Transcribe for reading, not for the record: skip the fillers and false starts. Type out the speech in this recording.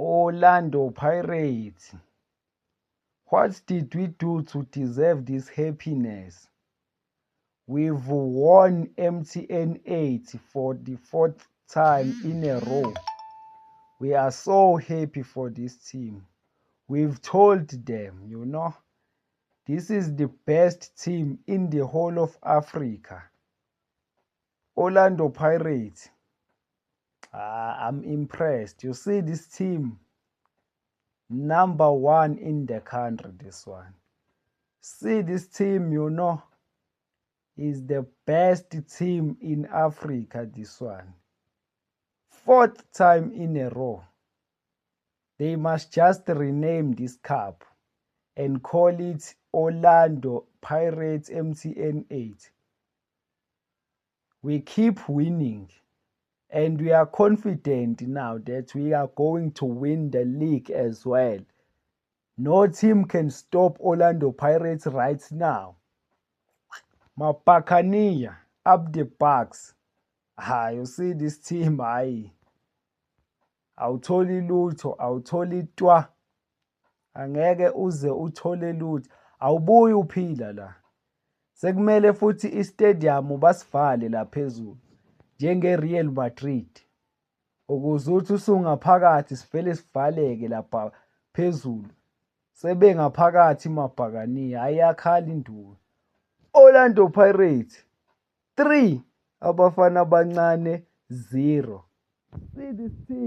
Orlando Pirates, what did we do to deserve this happiness? We've won MTN 8 for the fourth time in a row. We are so happy for this team. We've told them, this is the best team in the whole of Africa. Orlando Pirates, I'm impressed. You see this team, number one in the country, this one. See this team, is the best team in Africa, this one. Fourth time in a row. They must just rename this cup and call it Orlando Pirates MTN 8. We keep winning and we are confident now that we are going to win the league as well. No team can stop Orlando Pirates right now. Mapakania up the Bucks. You see this team, awutholi lutho, awutholi twa. Angeke uze uthole lutho. Awubuyi uphila la. Sekumele futhi istadium basivale la phezulu. Njenge-Real Madrid. Ukuze uthi usungaphakathi sivele sivaleke lapha phezulu. Sebengaphakathi Mabhakaniya ayakhala induku. Orlando Pirates 3, abafana abancane 0. See this team.